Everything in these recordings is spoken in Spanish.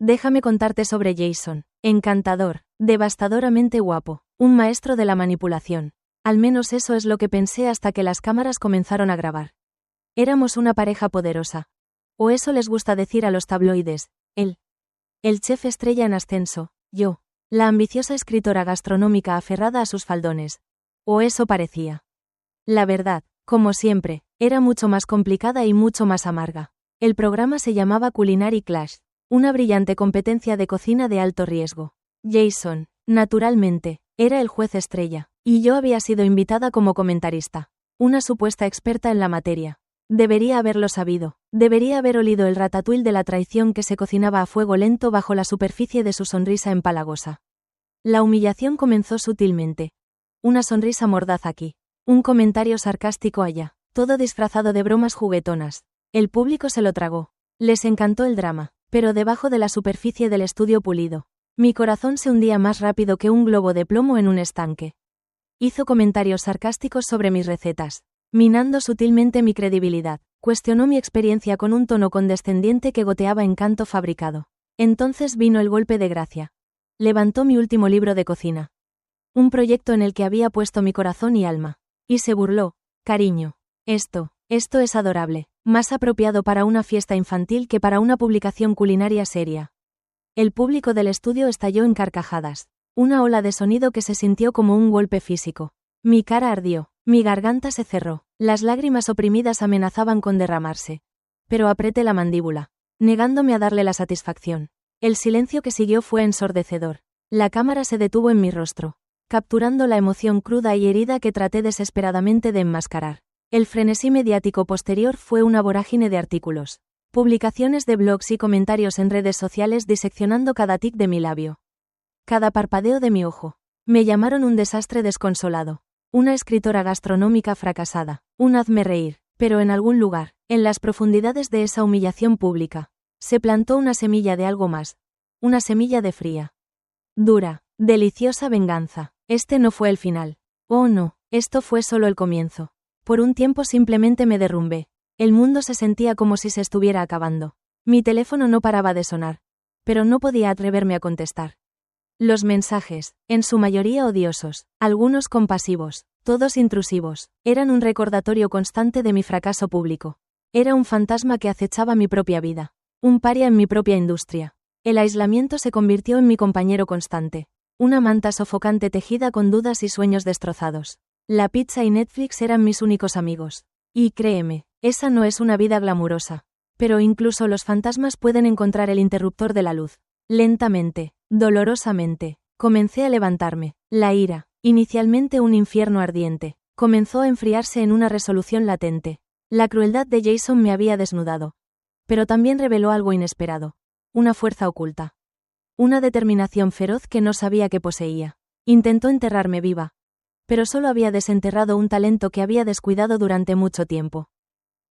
Déjame contarte sobre Jason. Encantador, devastadoramente guapo, un maestro de la manipulación. Al menos eso es lo que pensé hasta que las cámaras comenzaron a grabar. Éramos una pareja poderosa. O eso les gusta decir a los tabloides. Él. El chef estrella en ascenso, yo. La ambiciosa escritora gastronómica aferrada a sus faldones. O eso parecía. La verdad, como siempre, era mucho más complicada y mucho más amarga. El programa se llamaba Culinary Clash, una brillante competencia de cocina de alto riesgo. Jason, naturalmente, era el juez estrella, y yo había sido invitada como comentarista. Una supuesta experta en la materia. Debería haberlo sabido, debería haber olido el ratatouille de la traición que se cocinaba a fuego lento bajo la superficie de su sonrisa empalagosa. La humillación comenzó sutilmente. Una sonrisa mordaz aquí, un comentario sarcástico allá, todo disfrazado de bromas juguetonas. El público se lo tragó. Les encantó el drama, pero debajo de la superficie del estudio pulido, mi corazón se hundía más rápido que un globo de plomo en un estanque. Hizo comentarios sarcásticos sobre mis recetas, minando sutilmente mi credibilidad. Cuestionó mi experiencia con un tono condescendiente que goteaba encanto fabricado. Entonces vino el golpe de gracia. Levantó mi último libro de cocina. Un proyecto en el que había puesto mi corazón y alma. Y se burló. Cariño. Esto es adorable. Más apropiado para una fiesta infantil que para una publicación culinaria seria. El público del estudio estalló en carcajadas. Una ola de sonido que se sintió como un golpe físico. Mi cara ardió. Mi garganta se cerró, las lágrimas oprimidas amenazaban con derramarse. Pero apreté la mandíbula, negándome a darle la satisfacción. El silencio que siguió fue ensordecedor. La cámara se detuvo en mi rostro, capturando la emoción cruda y herida que traté desesperadamente de enmascarar. El frenesí mediático posterior fue una vorágine de artículos, publicaciones de blogs y comentarios en redes sociales diseccionando cada tic de mi labio. Cada parpadeo de mi ojo. Me llamaron un desastre desconsolado. Una escritora gastronómica fracasada, un hazme reír, pero en algún lugar, en las profundidades de esa humillación pública, se plantó una semilla de algo más, una semilla de fría, dura, deliciosa venganza. Este no fue el final. Oh no, esto fue solo el comienzo. Por un tiempo simplemente me derrumbé. El mundo se sentía como si se estuviera acabando. Mi teléfono no paraba de sonar, pero no podía atreverme a contestar. Los mensajes, en su mayoría odiosos, algunos compasivos, todos intrusivos, eran un recordatorio constante de mi fracaso público. Era un fantasma que acechaba mi propia vida. Un paria en mi propia industria. El aislamiento se convirtió en mi compañero constante. Una manta sofocante tejida con dudas y sueños destrozados. La pizza y Netflix eran mis únicos amigos. Y créeme, esa no es una vida glamurosa. Pero incluso los fantasmas pueden encontrar el interruptor de la luz. Lentamente, dolorosamente, comencé a levantarme. La ira, inicialmente un infierno ardiente, comenzó a enfriarse en una resolución latente. La crueldad de Jason me había desnudado. Pero también reveló algo inesperado. Una fuerza oculta. Una determinación feroz que no sabía que poseía. Intentó enterrarme viva. Pero solo había desenterrado un talento que había descuidado durante mucho tiempo.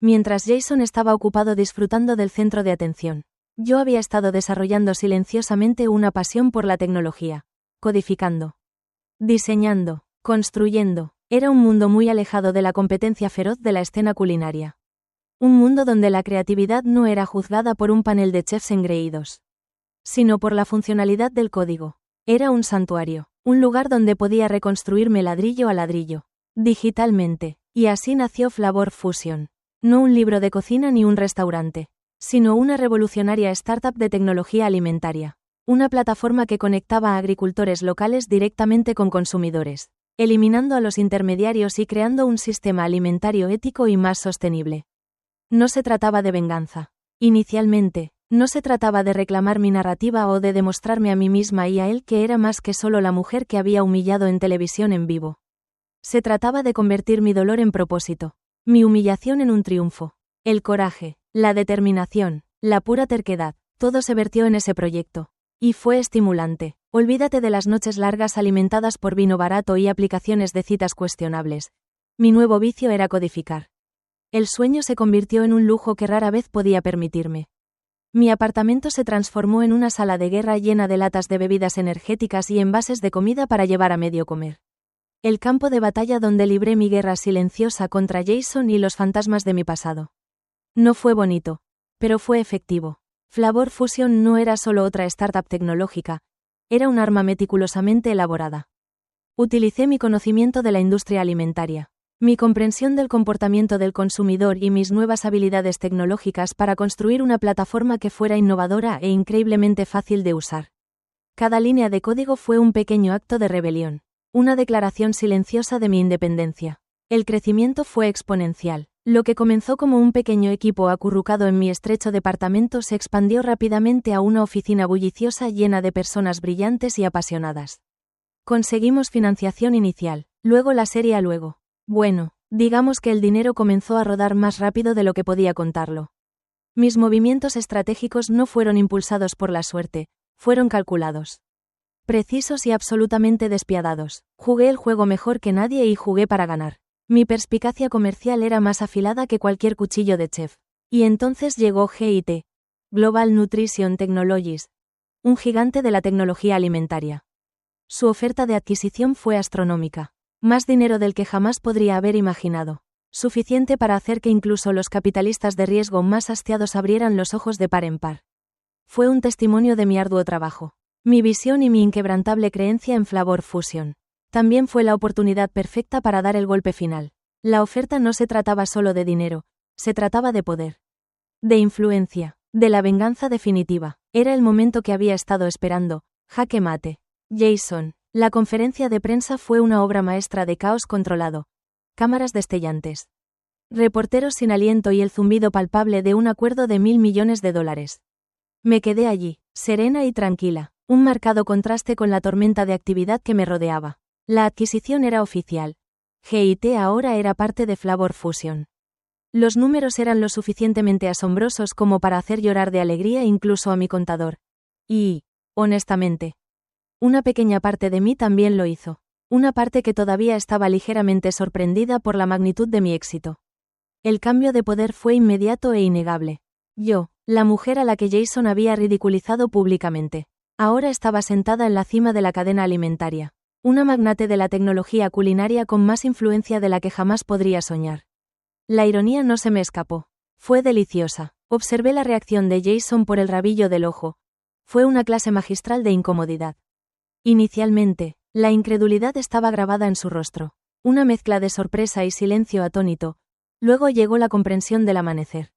Mientras Jason estaba ocupado disfrutando del centro de atención, yo había estado desarrollando silenciosamente una pasión por la tecnología. Codificando. Diseñando. Construyendo. Era un mundo muy alejado de la competencia feroz de la escena culinaria. Un mundo donde la creatividad no era juzgada por un panel de chefs engreídos, sino por la funcionalidad del código. Era un santuario, un lugar donde podía reconstruirme ladrillo a ladrillo, digitalmente, y así nació Flavor Fusion. No un libro de cocina ni un restaurante, sino una revolucionaria startup de tecnología alimentaria. Una plataforma que conectaba a agricultores locales directamente con consumidores, eliminando a los intermediarios y creando un sistema alimentario ético y más sostenible. No se trataba de venganza. Inicialmente, no se trataba de reclamar mi narrativa o de demostrarme a mí misma y a él que era más que solo la mujer que había humillado en televisión en vivo. Se trataba de convertir mi dolor en propósito, mi humillación en un triunfo. El coraje, la determinación, la pura terquedad, todo se vertió en ese proyecto. Y fue estimulante. Olvídate de las noches largas alimentadas por vino barato y aplicaciones de citas cuestionables. Mi nuevo vicio era codificar. El sueño se convirtió en un lujo que rara vez podía permitirme. Mi apartamento se transformó en una sala de guerra llena de latas de bebidas energéticas y envases de comida para llevar a medio comer. El campo de batalla donde libré mi guerra silenciosa contra Jason y los fantasmas de mi pasado. No fue bonito, pero fue efectivo. Flavor Fusion no era solo otra startup tecnológica, era un arma meticulosamente elaborada. Utilicé mi conocimiento de la industria alimentaria, mi comprensión del comportamiento del consumidor y mis nuevas habilidades tecnológicas para construir una plataforma que fuera innovadora e increíblemente fácil de usar. Cada línea de código fue un pequeño acto de rebelión, una declaración silenciosa de mi independencia. El crecimiento fue exponencial. Lo que comenzó como un pequeño equipo acurrucado en mi estrecho departamento se expandió rápidamente a una oficina bulliciosa llena de personas brillantes y apasionadas. Conseguimos financiación inicial, luego la serie A. Bueno, digamos que el dinero comenzó a rodar más rápido de lo que podía contarlo. Mis movimientos estratégicos no fueron impulsados por la suerte, fueron calculados. Precisos y absolutamente despiadados. Jugué el juego mejor que nadie y jugué para ganar. Mi perspicacia comercial era más afilada que cualquier cuchillo de chef. Y entonces llegó GIT, Global Nutrition Technologies, un gigante de la tecnología alimentaria. Su oferta de adquisición fue astronómica. Más dinero del que jamás podría haber imaginado. Suficiente para hacer que incluso los capitalistas de riesgo más hastiados abrieran los ojos de par en par. Fue un testimonio de mi arduo trabajo, mi visión y mi inquebrantable creencia en Flavor Fusion. También fue la oportunidad perfecta para dar el golpe final. La oferta no se trataba solo de dinero, se trataba de poder. De influencia, de la venganza definitiva. Era el momento que había estado esperando. Jaque mate. Jason. La conferencia de prensa fue una obra maestra de caos controlado. Cámaras destellantes. Reporteros sin aliento y el zumbido palpable de un acuerdo de $1.000 millones. Me quedé allí, serena y tranquila, un marcado contraste con la tormenta de actividad que me rodeaba. La adquisición era oficial. GIT ahora era parte de Flavor Fusion. Los números eran lo suficientemente asombrosos como para hacer llorar de alegría incluso a mi contador. Y, honestamente, una pequeña parte de mí también lo hizo. Una parte que todavía estaba ligeramente sorprendida por la magnitud de mi éxito. El cambio de poder fue inmediato e innegable. Yo, la mujer a la que Jason había ridiculizado públicamente, ahora estaba sentada en la cima de la cadena alimentaria. Una magnate de la tecnología culinaria con más influencia de la que jamás podría soñar. La ironía no se me escapó. Fue deliciosa. Observé la reacción de Jason por el rabillo del ojo. Fue una clase magistral de incomodidad. Inicialmente, la incredulidad estaba grabada en su rostro. Una mezcla de sorpresa y silencio atónito. Luego llegó la comprensión del amanecer.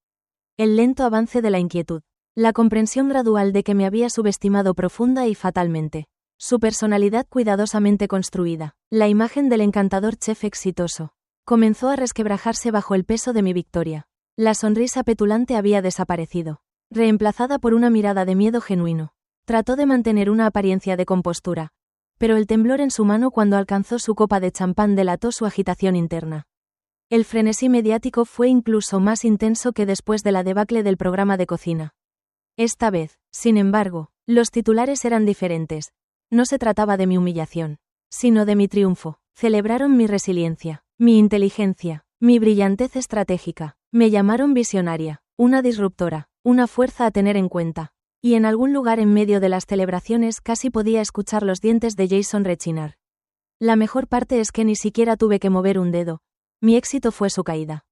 El lento avance de la inquietud. La comprensión gradual de que me había subestimado profunda y fatalmente. Su personalidad cuidadosamente construida, la imagen del encantador chef exitoso, comenzó a resquebrajarse bajo el peso de mi victoria. La sonrisa petulante había desaparecido, reemplazada por una mirada de miedo genuino. Trató de mantener una apariencia de compostura, pero el temblor en su mano cuando alcanzó su copa de champán delató su agitación interna. El frenesí mediático fue incluso más intenso que después de la debacle del programa de cocina. Esta vez, sin embargo, los titulares eran diferentes. No se trataba de mi humillación, sino de mi triunfo. Celebraron mi resiliencia, mi inteligencia, mi brillantez estratégica. Me llamaron visionaria, una disruptora, una fuerza a tener en cuenta. Y en algún lugar en medio de las celebraciones casi podía escuchar los dientes de Jason rechinar. La mejor parte es que ni siquiera tuve que mover un dedo. Mi éxito fue su caída.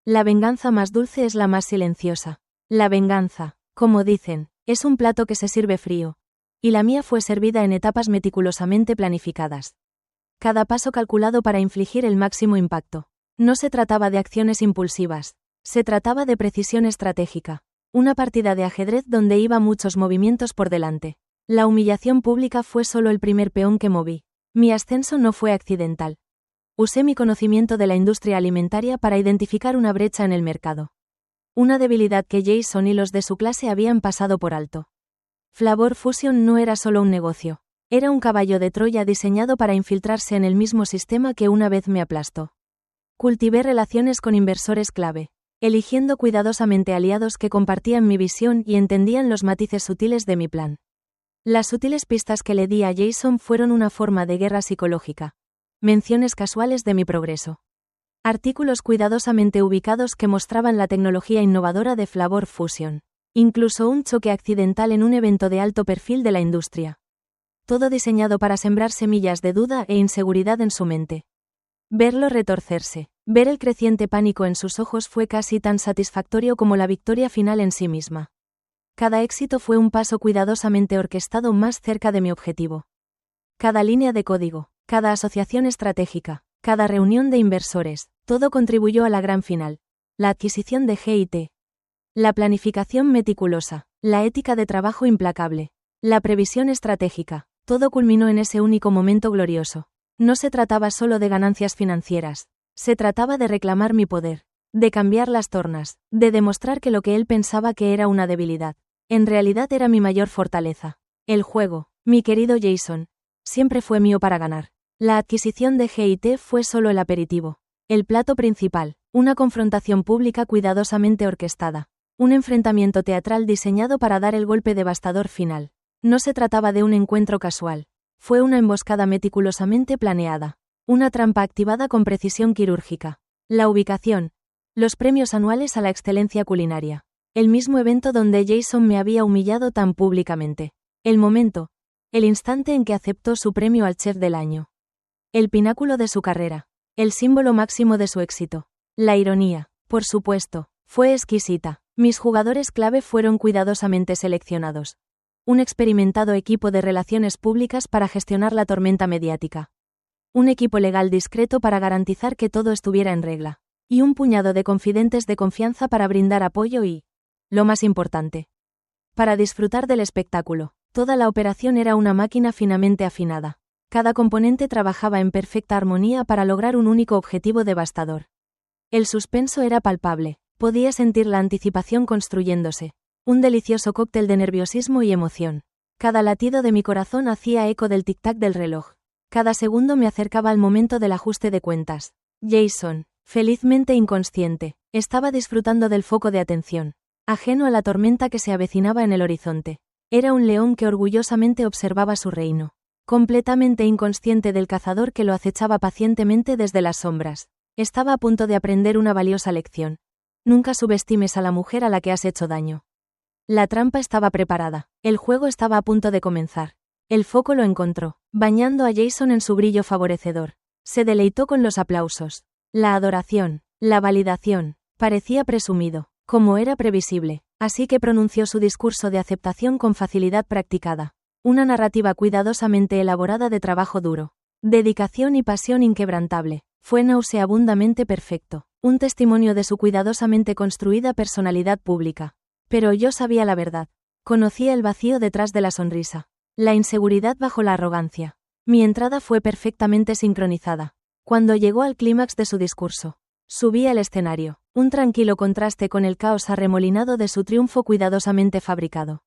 La venganza más dulce es la más silenciosa. La venganza, como dicen, es un plato que se sirve frío. Y la mía fue servida en etapas meticulosamente planificadas. Cada paso calculado para infligir el máximo impacto. No se trataba de acciones impulsivas. Se trataba de precisión estratégica. Una partida de ajedrez donde iba muchos movimientos por delante. La humillación pública fue solo el primer peón que moví. Mi ascenso no fue accidental. Usé mi conocimiento de la industria alimentaria para identificar una brecha en el mercado. Una debilidad que Jason y los de su clase habían pasado por alto. Flavor Fusion no era solo un negocio. Era un caballo de Troya diseñado para infiltrarse en el mismo sistema que una vez me aplastó. Cultivé relaciones con inversores clave, eligiendo cuidadosamente aliados que compartían mi visión y entendían los matices sutiles de mi plan. Las sutiles pistas que le di a Jason fueron una forma de guerra psicológica. Menciones casuales de mi progreso. Artículos cuidadosamente ubicados que mostraban la tecnología innovadora de Flavor Fusion. Incluso un choque accidental en un evento de alto perfil de la industria. Todo diseñado para sembrar semillas de duda e inseguridad en su mente. Verlo retorcerse, ver el creciente pánico en sus ojos fue casi tan satisfactorio como la victoria final en sí misma. Cada éxito fue un paso cuidadosamente orquestado más cerca de mi objetivo. Cada línea de código, cada asociación estratégica, cada reunión de inversores, todo contribuyó a la gran final. La adquisición de G&T. La planificación meticulosa, la ética de trabajo implacable, la previsión estratégica, todo culminó en ese único momento glorioso. No se trataba solo de ganancias financieras, se trataba de reclamar mi poder, de cambiar las tornas, de demostrar que lo que él pensaba que era una debilidad, en realidad era mi mayor fortaleza. El juego, mi querido Jason, siempre fue mío para ganar. La adquisición de G&T fue solo el aperitivo. El plato principal, una confrontación pública cuidadosamente orquestada. Un enfrentamiento teatral diseñado para dar el golpe devastador final. No se trataba de un encuentro casual. Fue una emboscada meticulosamente planeada. Una trampa activada con precisión quirúrgica. La ubicación. Los premios anuales a la excelencia culinaria. El mismo evento donde Jason me había humillado tan públicamente. El momento. El instante en que aceptó su premio al chef del año. El pináculo de su carrera. El símbolo máximo de su éxito. La ironía, por supuesto, fue exquisita. Mis jugadores clave fueron cuidadosamente seleccionados. Un experimentado equipo de relaciones públicas para gestionar la tormenta mediática. Un equipo legal discreto para garantizar que todo estuviera en regla. Y un puñado de confidentes de confianza para brindar apoyo y, lo más importante, para disfrutar del espectáculo. Toda la operación era una máquina finamente afinada. Cada componente trabajaba en perfecta armonía para lograr un único objetivo devastador. El suspenso era palpable, podía sentir la anticipación construyéndose. Un delicioso cóctel de nerviosismo y emoción. Cada latido de mi corazón hacía eco del tic-tac del reloj. Cada segundo me acercaba al momento del ajuste de cuentas. Jason, felizmente inconsciente, estaba disfrutando del foco de atención, ajeno a la tormenta que se avecinaba en el horizonte. Era un león que orgullosamente observaba su reino, completamente inconsciente del cazador que lo acechaba pacientemente desde las sombras. Estaba a punto de aprender una valiosa lección. Nunca subestimes a la mujer a la que has hecho daño. La trampa estaba preparada, el juego estaba a punto de comenzar. El foco lo encontró, bañando a Jason en su brillo favorecedor. Se deleitó con los aplausos, la adoración, la validación. Parecía presumido, como era previsible, así que pronunció su discurso de aceptación con facilidad practicada. Una narrativa cuidadosamente elaborada de trabajo duro, dedicación y pasión inquebrantable. Fue nauseabundamente perfecto, un testimonio de su cuidadosamente construida personalidad pública. Pero yo sabía la verdad. Conocía el vacío detrás de la sonrisa. La inseguridad bajo la arrogancia. Mi entrada fue perfectamente sincronizada. Cuando llegó al clímax de su discurso, subí al escenario, un tranquilo contraste con el caos arremolinado de su triunfo cuidadosamente fabricado.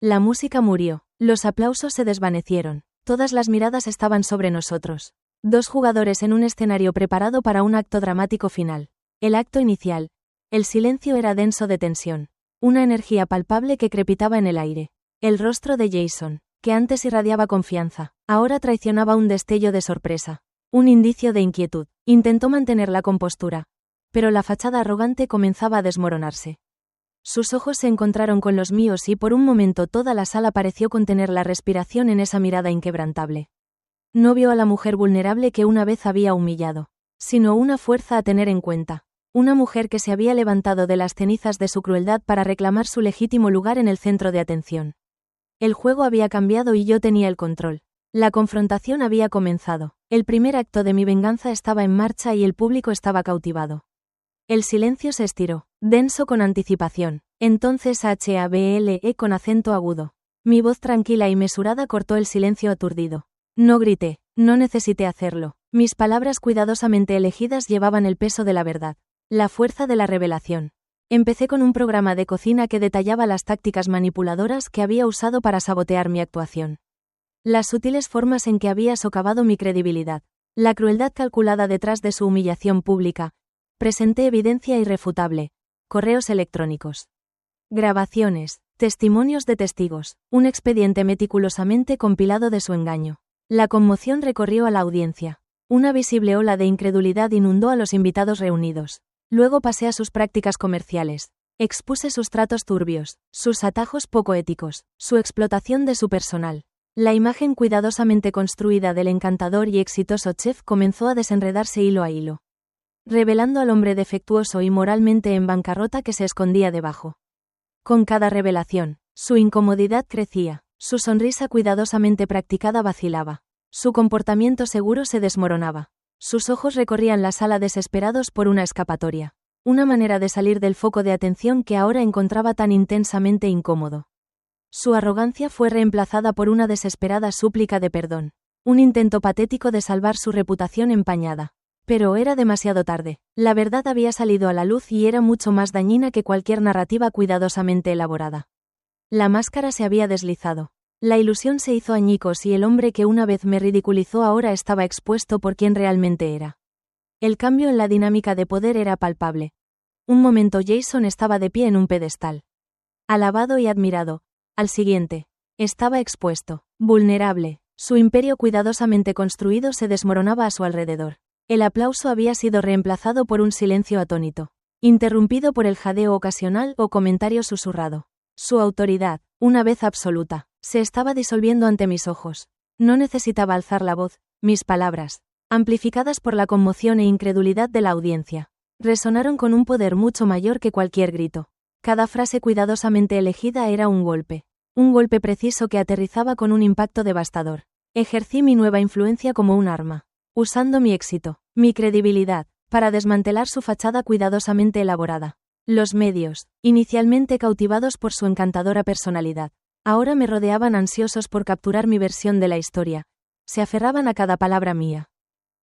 La música murió, los aplausos se desvanecieron, todas las miradas estaban sobre nosotros. 2 jugadores en un escenario preparado para un acto dramático final. El acto inicial. El silencio era denso de tensión. Una energía palpable que crepitaba en el aire. El rostro de Jason, que antes irradiaba confianza, ahora traicionaba un destello de sorpresa. Un indicio de inquietud. Intentó mantener la compostura. Pero la fachada arrogante comenzaba a desmoronarse. Sus ojos se encontraron con los míos y por un momento toda la sala pareció contener la respiración en esa mirada inquebrantable. No vio a la mujer vulnerable que una vez había humillado, sino una fuerza a tener en cuenta. Una mujer que se había levantado de las cenizas de su crueldad para reclamar su legítimo lugar en el centro de atención. El juego había cambiado y yo tenía el control. La confrontación había comenzado. El primer acto de mi venganza estaba en marcha y el público estaba cautivado. El silencio se estiró, denso con anticipación. Entonces hable con acento agudo. Mi voz tranquila y mesurada cortó el silencio aturdido. No grité, no necesité hacerlo. Mis palabras cuidadosamente elegidas llevaban el peso de la verdad. La fuerza de la revelación. Empecé con un programa de cocina que detallaba las tácticas manipuladoras que había usado para sabotear mi actuación. Las sutiles formas en que había socavado mi credibilidad. La crueldad calculada detrás de su humillación pública. Presenté evidencia irrefutable. Correos electrónicos. Grabaciones. Testimonios de testigos. Un expediente meticulosamente compilado de su engaño. La conmoción recorrió a la audiencia. Una visible ola de incredulidad inundó a los invitados reunidos. Luego pasé a sus prácticas comerciales. Expuse sus tratos turbios, sus atajos poco éticos, su explotación de su personal. La imagen cuidadosamente construida del encantador y exitoso chef comenzó a desenredarse hilo a hilo, revelando al hombre defectuoso y moralmente en bancarrota que se escondía debajo. Con cada revelación, Su incomodidad crecía, su sonrisa cuidadosamente practicada vacilaba. Su comportamiento seguro se desmoronaba. Sus ojos recorrían la sala desesperados por una escapatoria. Una manera de salir del foco de atención que ahora encontraba tan intensamente incómodo. Su arrogancia fue reemplazada por una desesperada súplica de perdón. Un intento patético de salvar su reputación empañada. Pero era demasiado tarde. La verdad había salido a la luz y era mucho más dañina que cualquier narrativa cuidadosamente elaborada. La máscara se había deslizado. La ilusión se hizo añicos y el hombre que una vez me ridiculizó ahora estaba expuesto por quien realmente era. El cambio en la dinámica de poder era palpable. Un momento Jason estaba de pie en un pedestal. Alabado y admirado. Al siguiente. Estaba expuesto, vulnerable. Su imperio cuidadosamente construido se desmoronaba a su alrededor. El aplauso había sido reemplazado por un silencio atónito, interrumpido por el jadeo ocasional o comentario susurrado. Su autoridad, una vez absoluta, se estaba disolviendo ante mis ojos. No necesitaba alzar la voz, mis palabras, amplificadas por la conmoción e incredulidad de la audiencia, resonaron con un poder mucho mayor que cualquier grito. Cada frase cuidadosamente elegida era un golpe preciso que aterrizaba con un impacto devastador. Ejercí mi nueva influencia como un arma, usando mi éxito, mi credibilidad, para desmantelar su fachada cuidadosamente elaborada. Los medios, inicialmente cautivados por su encantadora personalidad, ahora me rodeaban ansiosos por capturar mi versión de la historia. Se aferraban a cada palabra mía.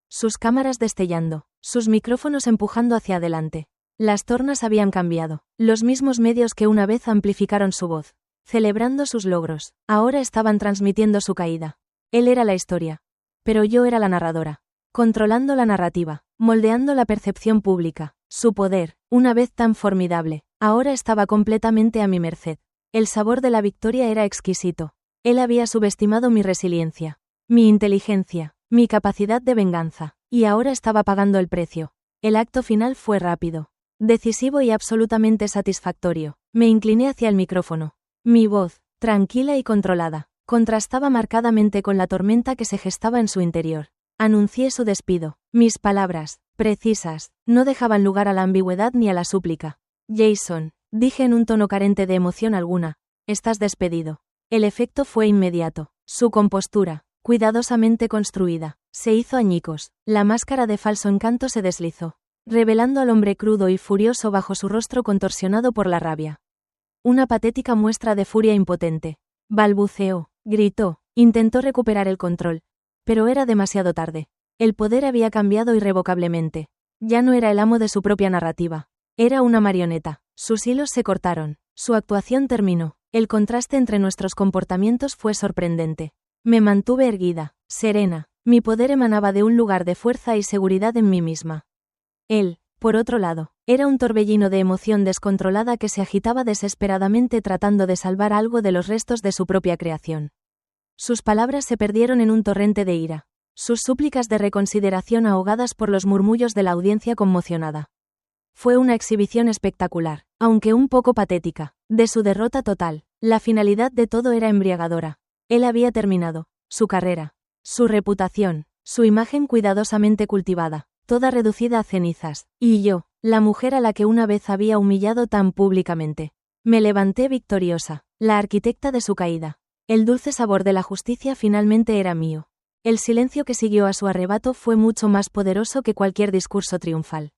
Sus cámaras destellando, sus micrófonos empujando hacia adelante. Las tornas habían cambiado. Los mismos medios que una vez amplificaron su voz, celebrando sus logros, ahora estaban transmitiendo su caída. Él era la historia. Pero yo era la narradora. Controlando la narrativa, moldeando la percepción pública. Su poder, una vez tan formidable, ahora estaba completamente a mi merced. El sabor de la victoria era exquisito. Él había subestimado mi resiliencia, mi inteligencia, mi capacidad de venganza, y ahora estaba pagando el precio. El acto final fue rápido, decisivo y absolutamente satisfactorio. Me incliné hacia el micrófono. Mi voz, tranquila y controlada, contrastaba marcadamente con la tormenta que se gestaba en su interior. Anuncié su despido. Mis palabras, precisas, no dejaban lugar a la ambigüedad ni a la súplica. Jason, dije en un tono carente de emoción alguna, estás despedido. El efecto fue inmediato. Su compostura, cuidadosamente construida, se hizo añicos. La máscara de falso encanto se deslizó, revelando al hombre crudo y furioso bajo su rostro contorsionado por la rabia. Una patética muestra de furia impotente. Balbuceó, gritó, intentó recuperar el control. Pero era demasiado tarde. El poder había cambiado irrevocablemente. Ya no era el amo de su propia narrativa. Era una marioneta. Sus hilos se cortaron. Su actuación terminó. El contraste entre nuestros comportamientos fue sorprendente. Me mantuve erguida, serena. Mi poder emanaba de un lugar de fuerza y seguridad en mí misma. Él, por otro lado, era un torbellino de emoción descontrolada que se agitaba desesperadamente tratando de salvar algo de los restos de su propia creación. Sus palabras se perdieron en un torrente de ira. Sus súplicas de reconsideración ahogadas por los murmullos de la audiencia conmocionada. Fue una exhibición espectacular, aunque un poco patética, de su derrota total. La finalidad de todo era embriagadora. Él había terminado su carrera, su reputación, su imagen cuidadosamente cultivada, toda reducida a cenizas, y yo, la mujer a la que una vez había humillado tan públicamente. Me levanté victoriosa, la arquitecta de su caída. El dulce sabor de la justicia finalmente era mío. El silencio que siguió a su arrebato fue mucho más poderoso que cualquier discurso triunfal.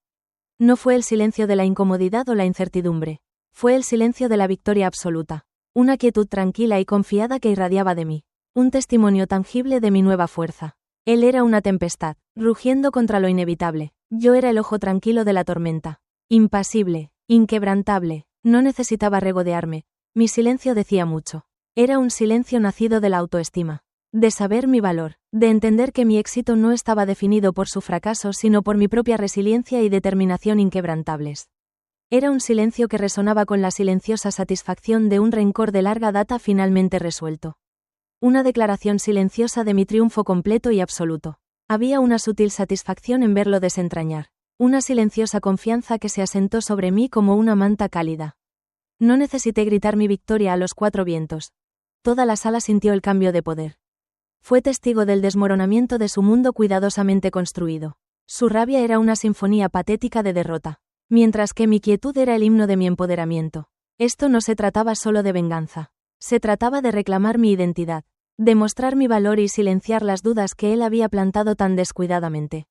No fue el silencio de la incomodidad o la incertidumbre. Fue el silencio de la victoria absoluta. Una quietud tranquila y confiada que irradiaba de mí. Un testimonio tangible de mi nueva fuerza. Él era una tempestad, rugiendo contra lo inevitable. Yo era el ojo tranquilo de la tormenta. Impasible, inquebrantable. No necesitaba regodearme. Mi silencio decía mucho. Era un silencio nacido de la autoestima. De saber mi valor, de entender que mi éxito no estaba definido por su fracaso sino por mi propia resiliencia y determinación inquebrantables. Era un silencio que resonaba con la silenciosa satisfacción de un rencor de larga data finalmente resuelto. Una declaración silenciosa de mi triunfo completo y absoluto. Había una sutil satisfacción en verlo desentrañar. Una silenciosa confianza que se asentó sobre mí como una manta cálida. No necesité gritar mi victoria a los cuatro vientos. Toda la sala sintió el cambio de poder. Fue testigo del desmoronamiento de su mundo cuidadosamente construido. Su rabia era una sinfonía patética de derrota, mientras que mi quietud era el himno de mi empoderamiento. Esto no se trataba solo de venganza. Se trataba de reclamar mi identidad, demostrar mi valor y silenciar las dudas que él había plantado tan descuidadamente.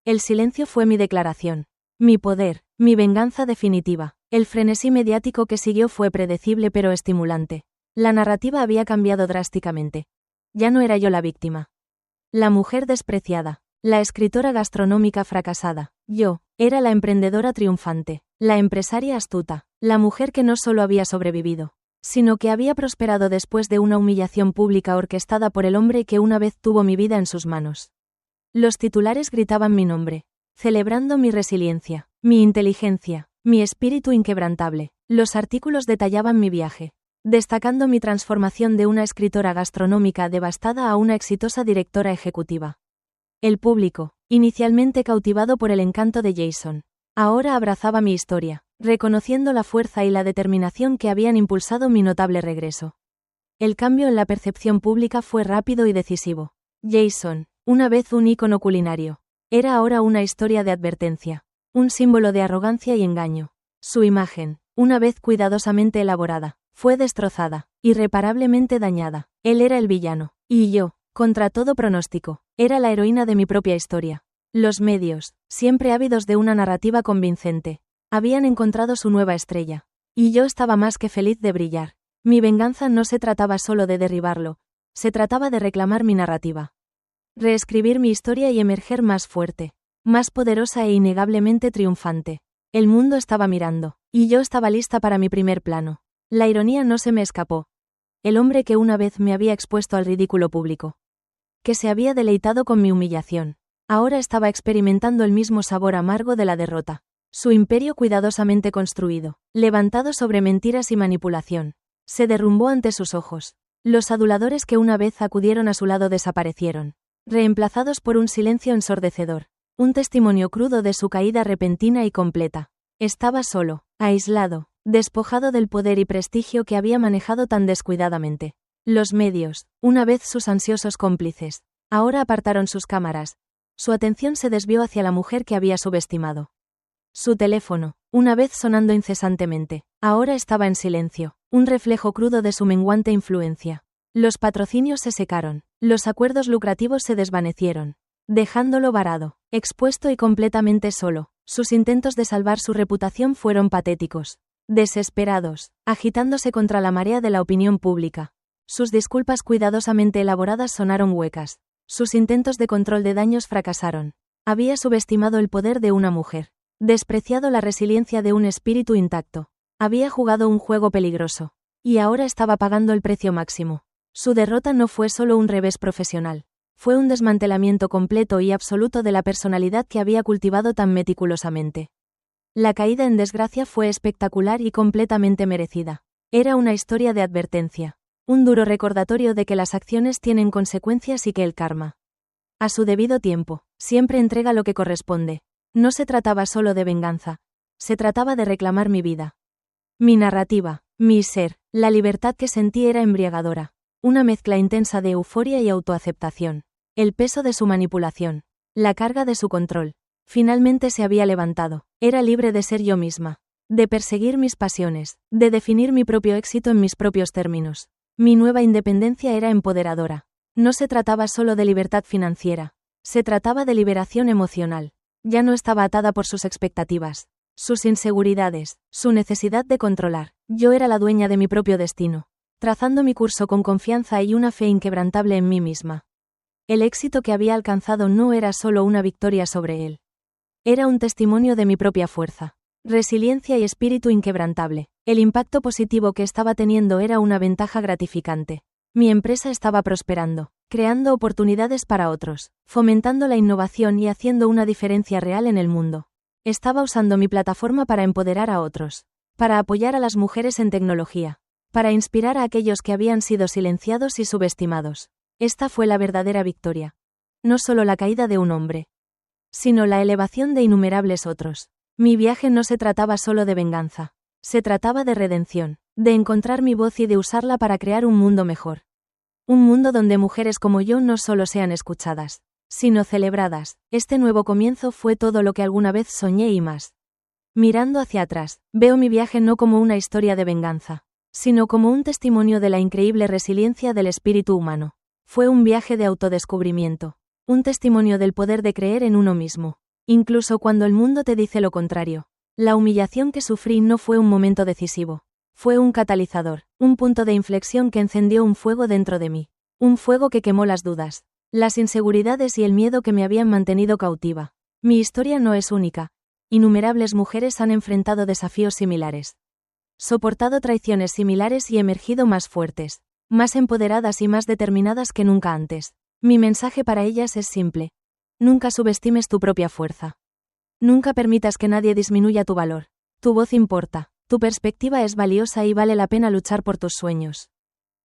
El silencio fue mi declaración. Mi poder, mi venganza definitiva. El frenesí mediático que siguió fue predecible pero estimulante. La narrativa había cambiado drásticamente. Ya no era yo la víctima. La mujer despreciada. La escritora gastronómica fracasada. Yo, era la emprendedora triunfante. La empresaria astuta. La mujer que no solo había sobrevivido, sino que había prosperado después de una humillación pública orquestada por el hombre que una vez tuvo mi vida en sus manos. Los titulares gritaban mi nombre, celebrando mi resiliencia, mi inteligencia, mi espíritu inquebrantable. Los artículos detallaban mi viaje, destacando mi transformación de una escritora gastronómica devastada a una exitosa directora ejecutiva. El público, inicialmente cautivado por el encanto de Jason, ahora abrazaba mi historia, reconociendo la fuerza y la determinación que habían impulsado mi notable regreso. El cambio en la percepción pública fue rápido y decisivo. Jason, una vez un ícono culinario, era ahora una historia de advertencia, un símbolo de arrogancia y engaño. Su imagen, una vez cuidadosamente elaborada, fue destrozada, irreparablemente dañada. Él era el villano, y yo, contra todo pronóstico, era la heroína de mi propia historia. Los medios, siempre ávidos de una narrativa convincente, habían encontrado su nueva estrella, y yo estaba más que feliz de brillar. Mi venganza no se trataba solo de derribarlo, se trataba de reclamar mi narrativa. Reescribir mi historia y emerger más fuerte, más poderosa e innegablemente triunfante. El mundo estaba mirando, y yo estaba lista para mi primer plano. La ironía no se me escapó. El hombre que una vez me había expuesto al ridículo público, que se había deleitado con mi humillación, ahora estaba experimentando el mismo sabor amargo de la derrota. Su imperio cuidadosamente construido, levantado sobre mentiras y manipulación, se derrumbó ante sus ojos. Los aduladores que una vez acudieron a su lado desaparecieron, reemplazados por un silencio ensordecedor, un testimonio crudo de su caída repentina y completa. Estaba solo, aislado, despojado del poder y prestigio que había manejado tan descuidadamente. Los medios, una vez sus ansiosos cómplices, ahora apartaron sus cámaras. Su atención se desvió hacia la mujer que había subestimado. Su teléfono, una vez sonando incesantemente, ahora estaba en silencio, un reflejo crudo de su menguante influencia. Los patrocinios se secaron, los acuerdos lucrativos se desvanecieron, dejándolo varado, expuesto y completamente solo. Sus intentos de salvar su reputación fueron patéticos, desesperados, agitándose contra la marea de la opinión pública. Sus disculpas cuidadosamente elaboradas sonaron huecas. Sus intentos de control de daños fracasaron. Había subestimado el poder de una mujer, despreciado la resiliencia de un espíritu intacto. Había jugado un juego peligroso, y ahora estaba pagando el precio máximo. Su derrota no fue solo un revés profesional, fue un desmantelamiento completo y absoluto de la personalidad que había cultivado tan meticulosamente. La caída en desgracia fue espectacular y completamente merecida. Era una historia de advertencia, un duro recordatorio de que las acciones tienen consecuencias y que el karma, a su debido tiempo, siempre entrega lo que corresponde. No se trataba solo de venganza, se trataba de reclamar mi vida. Mi narrativa, mi ser, la libertad que sentí era embriagadora, una mezcla intensa de euforia y autoaceptación. El peso de su manipulación, la carga de su control, finalmente se había levantado. Era libre de ser yo misma, de perseguir mis pasiones, de definir mi propio éxito en mis propios términos. Mi nueva independencia era empoderadora. No se trataba solo de libertad financiera, se trataba de liberación emocional. Ya no estaba atada por sus expectativas, sus inseguridades, su necesidad de controlar. Yo era la dueña de mi propio destino, trazando mi curso con confianza y una fe inquebrantable en mí misma. El éxito que había alcanzado no era solo una victoria sobre él. Era un testimonio de mi propia fuerza, resiliencia y espíritu inquebrantable. El impacto positivo que estaba teniendo era una ventaja gratificante. Mi empresa estaba prosperando, creando oportunidades para otros, fomentando la innovación y haciendo una diferencia real en el mundo. Estaba usando mi plataforma para empoderar a otros, para apoyar a las mujeres en tecnología, para inspirar a aquellos que habían sido silenciados y subestimados. Esta fue la verdadera victoria. No solo la caída de un hombre, sino la elevación de innumerables otros. Mi viaje no se trataba solo de venganza, se trataba de redención, de encontrar mi voz y de usarla para crear un mundo mejor. Un mundo donde mujeres como yo no solo sean escuchadas, sino celebradas. Este nuevo comienzo fue todo lo que alguna vez soñé y más. Mirando hacia atrás, veo mi viaje no como una historia de venganza, sino como un testimonio de la increíble resiliencia del espíritu humano. Fue un viaje de autodescubrimiento, un testimonio del poder de creer en uno mismo, incluso cuando el mundo te dice lo contrario. La humillación que sufrí no fue un momento decisivo, fue un catalizador, un punto de inflexión que encendió un fuego dentro de mí, un fuego que quemó las dudas, las inseguridades y el miedo que me habían mantenido cautiva. Mi historia no es única. Innumerables mujeres han enfrentado desafíos similares, soportado traiciones similares y emergido más fuertes, más empoderadas y más determinadas que nunca antes. Mi mensaje para ellas es simple. Nunca subestimes tu propia fuerza. Nunca permitas que nadie disminuya tu valor. Tu voz importa, tu perspectiva es valiosa y vale la pena luchar por tus sueños.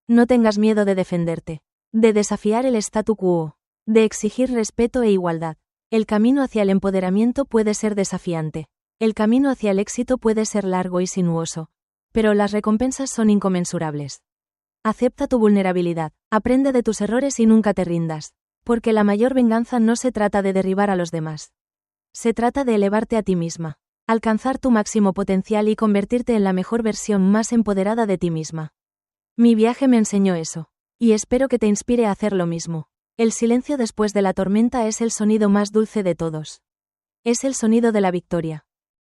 No tengas miedo de defenderte, de desafiar el statu quo, de exigir respeto e igualdad. El camino hacia el empoderamiento puede ser desafiante. El camino hacia el éxito puede ser largo y sinuoso, pero las recompensas son inconmensurables. Acepta tu vulnerabilidad, aprende de tus errores y nunca te rindas, porque la mayor venganza no se trata de derribar a los demás. Se trata de elevarte a ti misma, alcanzar tu máximo potencial y convertirte en la mejor versión más empoderada de ti misma. Mi viaje me enseñó eso, y espero que te inspire a hacer lo mismo. El silencio después de la tormenta es el sonido más dulce de todos. Es el sonido de la victoria.